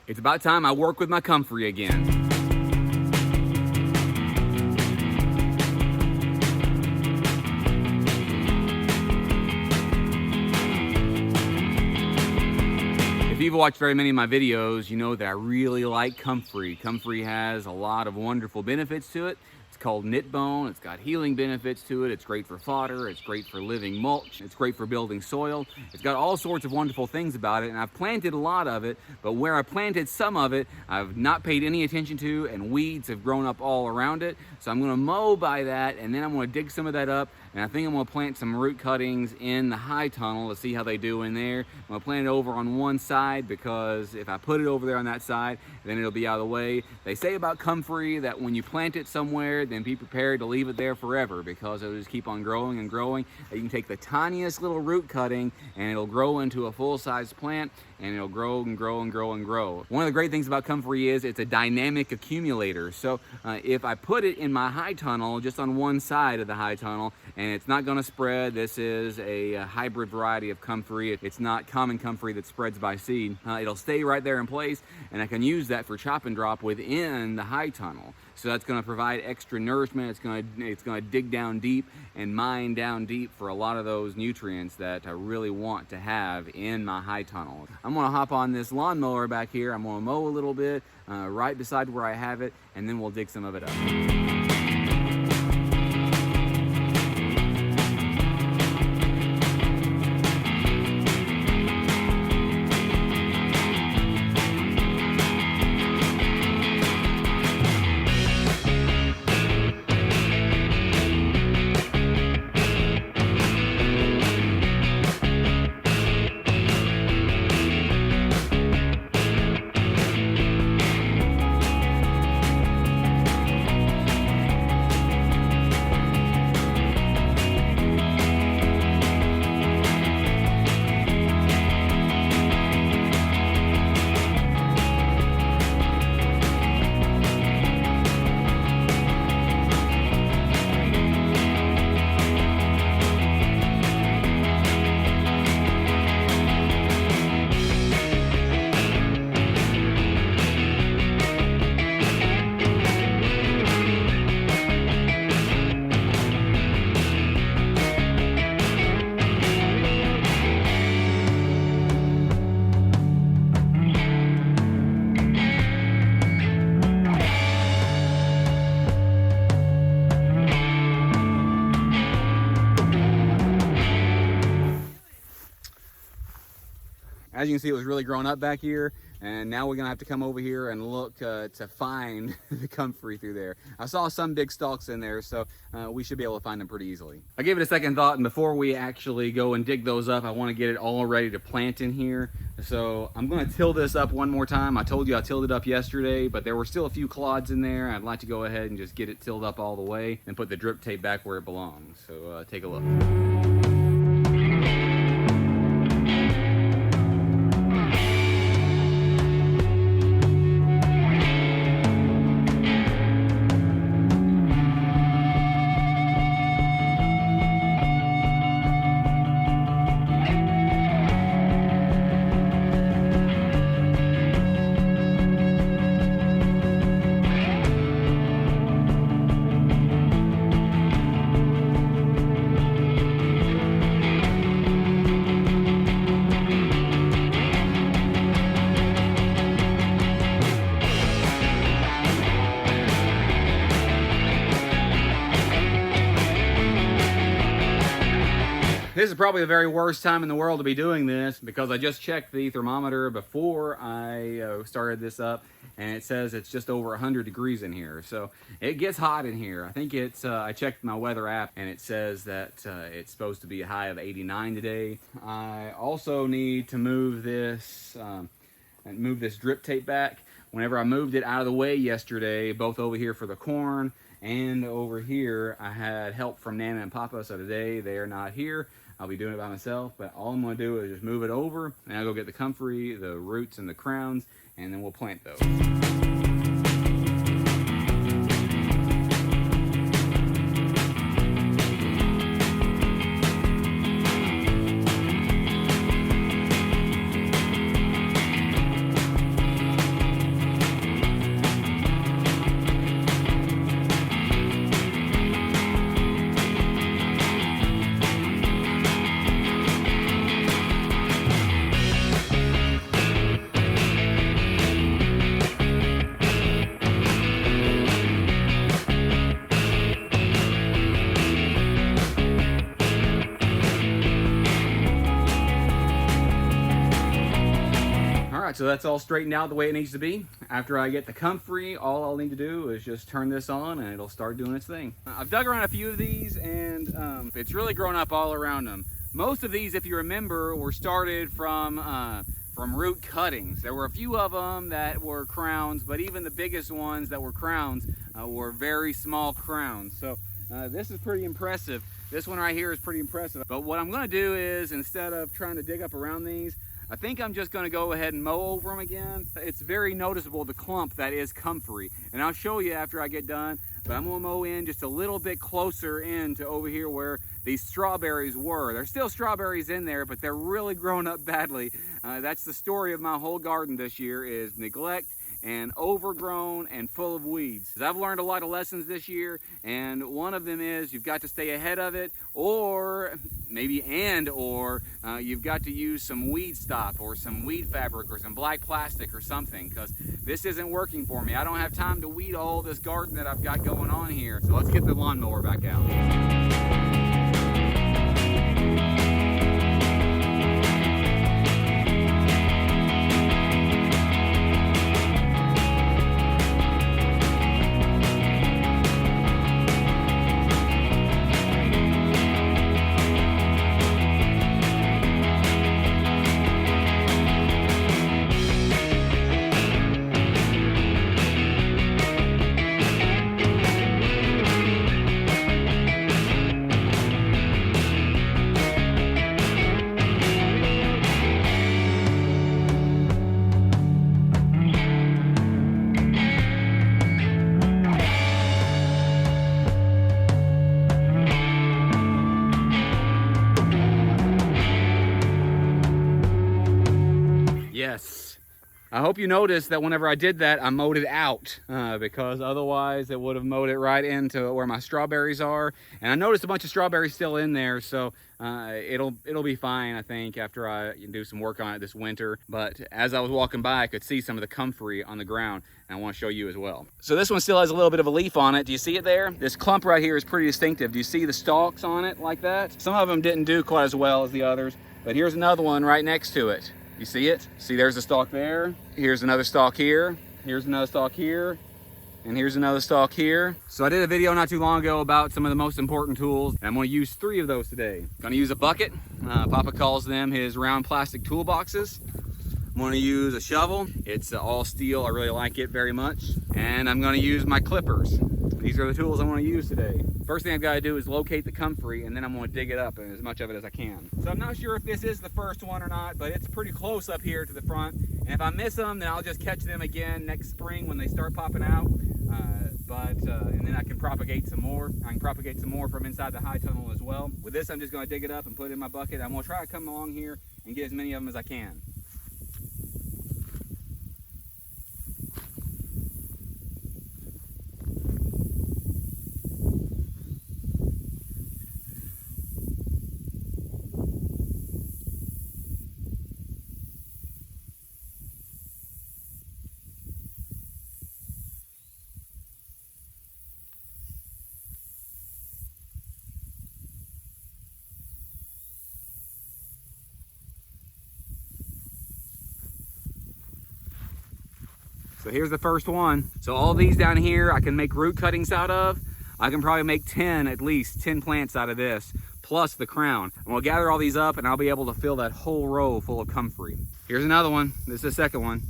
It's about time I work with my comfrey again. If you've watched very many of my videos, you know that I really like comfrey. Comfrey has a lot of wonderful benefits to it. It's called knit bone. It's got healing benefits to it. It's great for fodder. It's great for living mulch. It's great for building soil. It's got all sorts of wonderful things about it, and I've planted a lot of it, but where I planted some of it, I've not paid any attention to, and weeds have grown up all around it. So I'm gonna mow by that, and then I'm gonna dig some of that up, and I think I'm gonna plant some root cuttings in the high tunnel to see how they do in there. I'm gonna plant it over on one side, because if I put it over there on that side, then it'll be out of the way. They say about comfrey that when you plant it somewhere, then be prepared to leave it there forever, because it'll just keep on growing and growing. You can take the tiniest little root cutting and it'll grow into a full-size plant, and it'll grow and grow and grow and grow. One of the great things about comfrey is it's a dynamic accumulator. So if I put it in my high tunnel, just on one side of the high tunnel, and it's not gonna spread. This is a hybrid variety of comfrey. It's not common comfrey that spreads by seed. It'll stay right there in place, and I can use that for chop and drop within the high tunnel. So that's gonna provide extra nourishment. It's gonna dig down deep and mine down deep for a lot of those nutrients that I really want to have in my high tunnel. I'm gonna hop on this lawnmower back here. I'm gonna mow a little bit right beside where I have it, and then we'll dig some of it up. As you can see, it was really growing up back here, and now we're gonna have to come over here and look to find the comfrey through there. I saw some big stalks in there, so we should be able to find them pretty easily. I gave it a second thought, and before we actually go and dig those up, I want to get it all ready to plant in here. So I'm gonna till this up one more time. I told you I tilled it up yesterday, but there were still a few clods in there. I'd like to go ahead and just get it tilled up all the way and put the drip tape back where it belongs. So take a look. This is probably the very worst time in the world to be doing this, because I just checked the thermometer before I started this up, and it says it's just over 100 degrees in here. So it gets hot in here. I think it's, I checked my weather app, and it says that it's supposed to be a high of 89 today. I also need to move this drip tape back. Whenever I moved it out of the way yesterday, both over here for the corn and over here, I had help from Nana and Papa, so today they are not here. I'll be doing it by myself, but all I'm gonna do is just move it over, and I'll go get the comfrey, the roots and the crowns, and then we'll plant those. right, so that's all straightened out the way it needs to be. After I get the comfrey, all I'll need to do is just turn this on and it'll start doing its thing. I've dug around a few of these and it's really grown up all around them. Most of these, if you remember, were started from root cuttings. There were a few of them that were crowns, but even the biggest ones that were crowns were very small crowns. So this is pretty impressive. This one right here is pretty impressive. But what I'm gonna do is, instead of trying to dig up around these, I think I'm just gonna go ahead and mow over them again. It's very noticeable, the clump that is comfrey. And I'll show you after I get done, but I'm gonna mow in just a little bit closer in to over here where these strawberries were. There's still strawberries in there, but they're really grown up badly. That's the story of my whole garden this year, is neglect and overgrown and full of weeds. I've learned a lot of lessons this year, and one of them is you've got to stay ahead of it, or maybe you've got to use some weed stop or some weed fabric or some black plastic or something, because this isn't working for me. I don't have time to weed all this garden that I've got going on here. So let's get the lawnmower back out. Yes. I hope you noticed that whenever I did that, I mowed it out because otherwise it would have mowed it right into where my strawberries are. And I noticed a bunch of strawberries still in there, so it'll be fine, I think, after I do some work on it this winter. But as I was walking by, I could see some of the comfrey on the ground, and I want to show you as well. So this one still has a little bit of a leaf on it. Do you see it there? This clump right here is pretty distinctive. Do you see the stalks on it like that? Some of them didn't do quite as well as the others, but here's another one right next to it. You see it? See, there's a stalk there. Here's another stalk here. Here's another stalk here. And here's another stalk here. So I did a video not too long ago about some of the most important tools. And I'm gonna use 3 of those today. I'm gonna use a bucket. Papa calls them his round plastic toolboxes. I'm gonna use a shovel. It's all steel, I really like it very much. And I'm gonna use my clippers. These are the tools I'm gonna use today. First thing I've gotta do is locate the comfrey, and then I'm gonna dig it up, and as much of it as I can. So I'm not sure if this is the first one or not, but it's pretty close up here to the front. And if I miss them, then I'll just catch them again next spring when they start popping out. And then I can propagate some more. I can propagate some more from inside the high tunnel as well. With this, I'm just gonna dig it up and put it in my bucket. I'm gonna try to come along here and get as many of them as I can. So here's the first one. So all these down here, I can make root cuttings out of. I can probably make 10, at least 10 plants out of this, plus the crown. I'm gonna gather all these up and I'll be able to fill that whole row full of comfrey. Here's another one. This is the second one.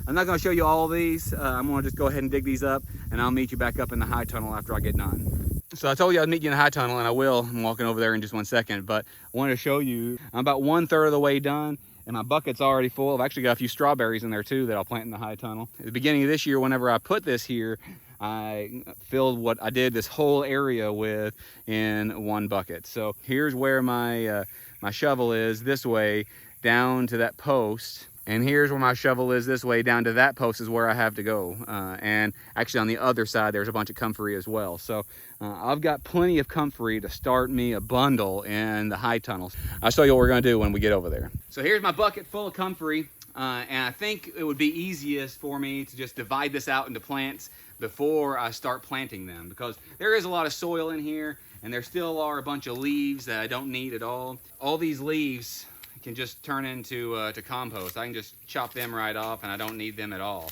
I'm not gonna show you all of these. I'm gonna just go ahead and dig these up, and I'll meet you back up in the high tunnel after I get done. So I told you I'd meet you in the high tunnel, and I will. I'm walking over there in just 1 second, but I wanted to show you, I'm about 1/3 of the way done. And my bucket's already full. I've actually got a few strawberries in there too that I'll plant in the high tunnel. At the beginning of this year, whenever I put this here, I filled what I did this whole area with in 1 bucket. So here's where my shovel is, this way down to that post. And here's where my shovel is, this way down to that post is where I have to go. And actually on the other side, there's a bunch of comfrey as well. So I've got plenty of comfrey to start me a bundle in the high tunnels. I'll show you what we're gonna do when we get over there. So here's my bucket full of comfrey. And I think it would be easiest for me to just divide this out into plants before I start planting them, because there is a lot of soil in here and there still are a bunch of leaves that I don't need at all. All these leaves can just turn into to compost. I can just chop them right off, and I don't need them at all.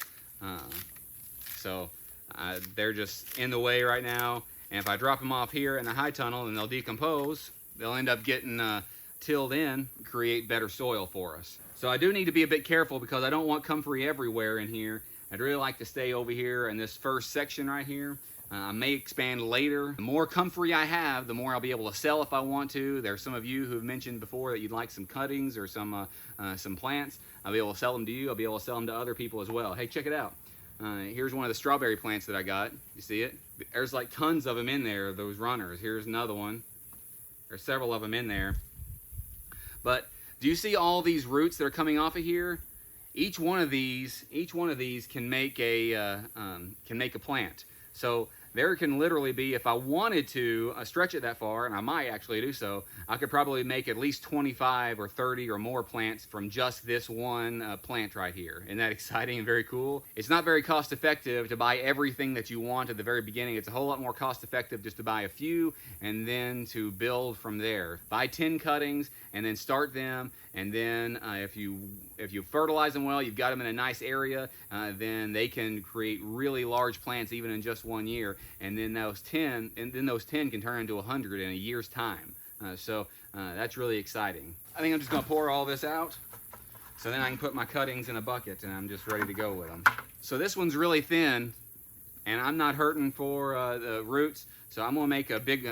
So they're just in the way right now. And if I drop them off here in the high tunnel, then they'll decompose. They'll end up getting tilled in, create better soil for us. So I do need to be a bit careful because I don't want comfrey everywhere in here. I'd really like to stay over here in this first section right here. I may expand later. The more comfrey I have, the more I'll be able to sell if I want to. There's some of you who've mentioned before that you'd like some cuttings or some plants. I'll be able to sell them to you. I'll be able to sell them to other people as well. Hey, check it out. Here's one of the strawberry plants that I got. You see it? There's like tons of them in there, those runners. Here's another one. There's several of them in there. But do you see all these roots that are coming off of here? Each one of these can make a plant. So there can literally be, if I wanted to stretch it that far, and I might actually do so, I could probably make at least 25 or 30 or more plants from just this one plant right here. Isn't that exciting and very cool? It's not very cost effective to buy everything that you want at the very beginning. It's a whole lot more cost effective just to buy a few and then to build from there. Buy 10 cuttings and then start them, and then if you fertilize them well, you've got them in a nice area, then they can create really large plants even in just 1 year. And then those 10 can turn into 100 in a year's time. So that's really exciting. I think I'm just going to pour all this out, so then I can put my cuttings in a bucket and I'm just ready to go with them. So this one's really thin, and I'm not hurting for the roots, so I'm going to make a big.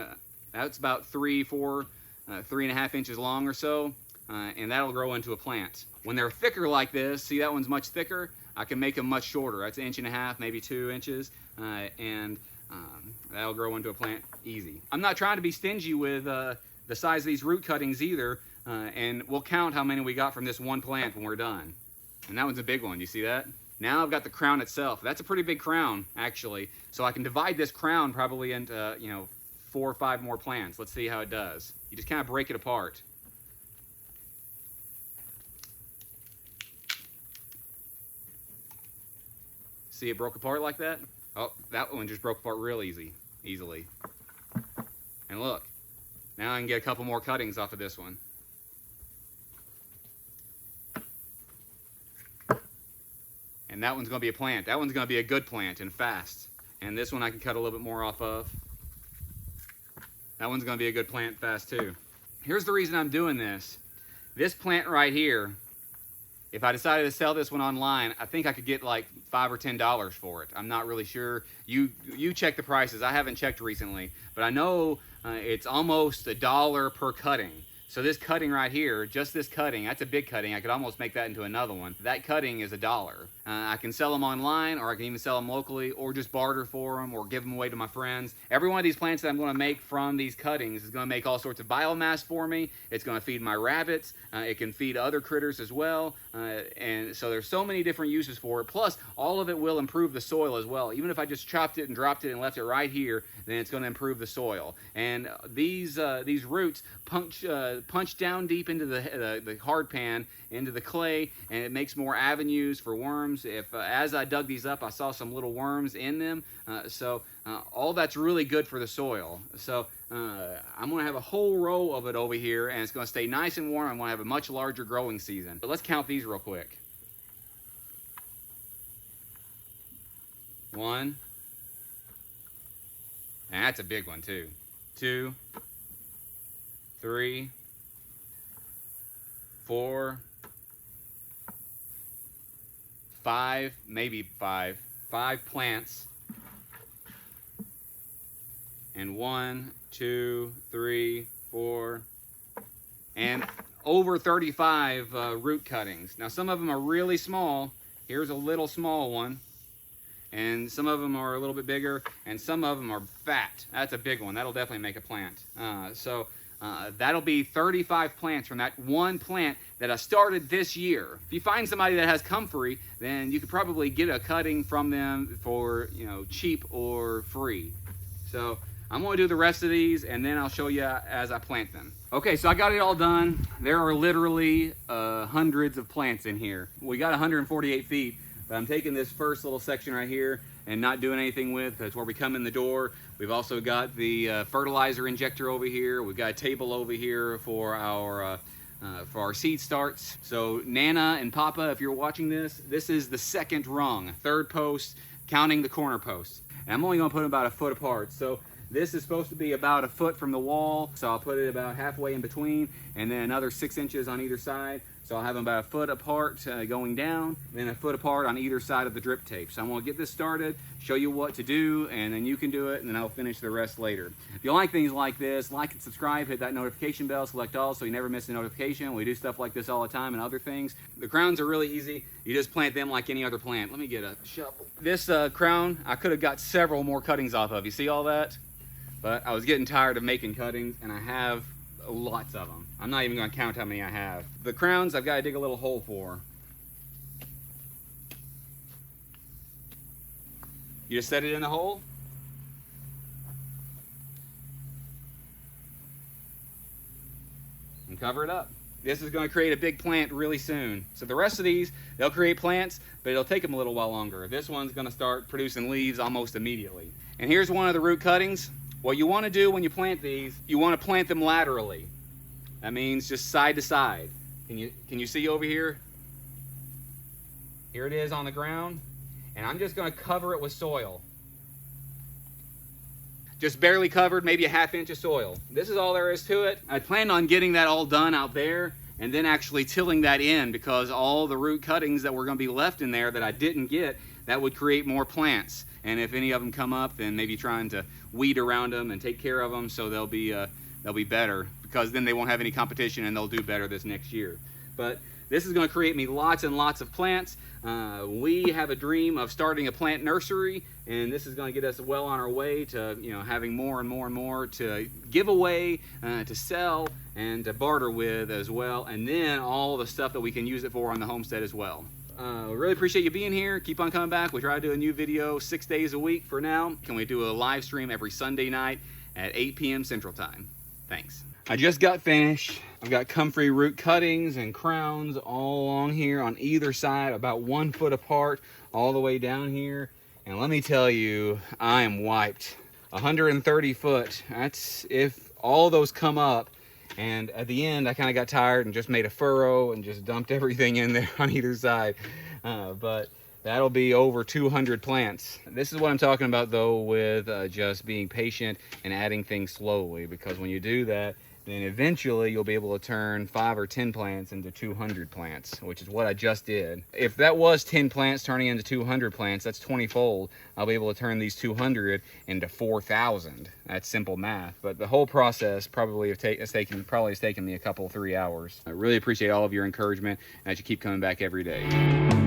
That's about 3.5 inches long or so, and that'll grow into a plant. When they're thicker like this, see that one's much thicker, I can make them much shorter. That's 1.5 inches, maybe 2 inches, and that'll grow into a plant easy. I'm not trying to be stingy with the size of these root cuttings either, and we'll count how many we got from this one plant when we're done. And that one's a big one, you see that? Now I've got the crown itself. That's a pretty big crown, actually. So I can divide this crown probably into, 4 or 5 more plants. Let's see how it does. You just kind of break it apart. See it broke apart like that? Oh, that one just broke apart real easily. And look, now I can get a couple more cuttings off of this one. And that one's gonna be a plant. That one's gonna be a good plant and fast. And this one I can cut a little bit more off of. That one's gonna be a good plant fast too. Here's the reason I'm doing this. This plant right here, if I decided to sell this one online, I think I could get like $5 or $10 for it. I'm not really sure. You check the prices. I haven't checked recently, but I know it's almost $1 per cutting. So this cutting right here, just this cutting, that's a big cutting. I could almost make that into another one. That cutting is $1. I can sell them online, or I can even sell them locally, or just barter for them, or give them away to my friends. Every one of these plants that I'm going to make from these cuttings is going to make all sorts of biomass for me. It's going to feed my rabbits. It can feed other critters as well. And so there's so many different uses for it. Plus, all of it will improve the soil as well. Even if I just chopped it and dropped it and left it right here, then it's going to improve the soil. And these roots punch down deep into the hard pan, into the clay, and it makes more avenues for worms. If as I dug these up, I saw some little worms in them. So all that's really good for the soil. So I'm going to have a whole row of it over here, and it's going to stay nice and warm. I'm going to have a much larger growing season. But let's count these real quick. 1, and that's a big one too. 2, 3, 4, 5, maybe 5 plants, and 1, 2, 3, 4, and over 35 root cuttings. Now some of them are really small. Here's a little small one, and some of them are a little bit bigger, and some of them are fat. That's a big one. That'll definitely make a plant. That'll be 35 plants from that one plant that I started this year. If you find somebody that has comfrey, then you could probably get a cutting from them for cheap or free. So I'm going to do the rest of these, and then I'll show you as I plant them. Okay, so I got it all done. There are literally hundreds of plants in here. We got 148 feet, but I'm taking this first little section right here and not doing anything with. That's where we come in the door. We've also got the fertilizer injector over here. We've got a table over here for our for our seed starts. So Nana and Papa, if you're watching this, this is the second rung, third post, counting the corner posts. And I'm only gonna put them about a foot apart. So this is supposed to be about a foot from the wall, so I'll put it about halfway in between, and then another 6 inches on either side. So I'll have them about a foot apart going down, then a foot apart on either side of the drip tape. So I'm gonna get this started, show you what to do, and then you can do it, and then I'll finish the rest later. If you like things like this, like and subscribe, hit that notification bell, select all so you never miss a notification. We do stuff like this all the time and other things. The crowns are really easy. You just plant them like any other plant. Let me get a shovel. This crown, I could have got several more cuttings off of. You see all that? But I was getting tired of making cuttings, and I have lots of them. I'm not even going to count how many I have. The crowns, I've got to dig a little hole for. You just set it in the hole. And cover it up. This is going to create a big plant really soon. So the rest of these, they'll create plants, but it'll take them a little while longer. This one's going to start producing leaves almost immediately. And here's one of the root cuttings. What you want to do when you plant these, you want to plant them laterally. That means just side to side. Can you see over here? Here it is on the ground. And I'm just going to cover it with soil. Just barely covered, maybe a ½ inch of soil. This is all there is to it. I planned on getting that all done out there and then actually tilling that in, because all the root cuttings that were going to be left in there that I didn't get, that would create more plants. And if any of them come up, then maybe trying to weed around them and take care of them so they'll be better, because then they won't have any competition and they'll do better this next year. But this is going to create me lots and lots of plants. We have a dream of starting a plant nursery, and this is going to get us well on our way to having more and more and more to give away, to sell, and to barter with as well, and then all the stuff that we can use it for on the homestead as well. Really appreciate you being here. Keep on coming back. We try to do a new video 6 days a week for now. Can we do a live stream every Sunday night at 8 p.m. Central Time? Thanks. I just got finished. I've got comfrey root cuttings and crowns all along here on either side, about 1 foot apart, all the way down here. And let me tell you, I am wiped. 130 foot. That's if all those come up. And at the end, I kind of got tired and just made a furrow and just dumped everything in there on either side. But that'll be over 200 plants. This is what I'm talking about, though, with just being patient and adding things slowly. Because when you do that, then eventually you'll be able to turn 5 or 10 plants into 200 plants, which is what I just did. If that was 10 plants turning into 200 plants, that's 20-fold. I'll be able to turn these 200 into 4,000. That's simple math. But the whole process probably has taken me a couple, 3 hours. I really appreciate all of your encouragement, and that you keep coming back every day.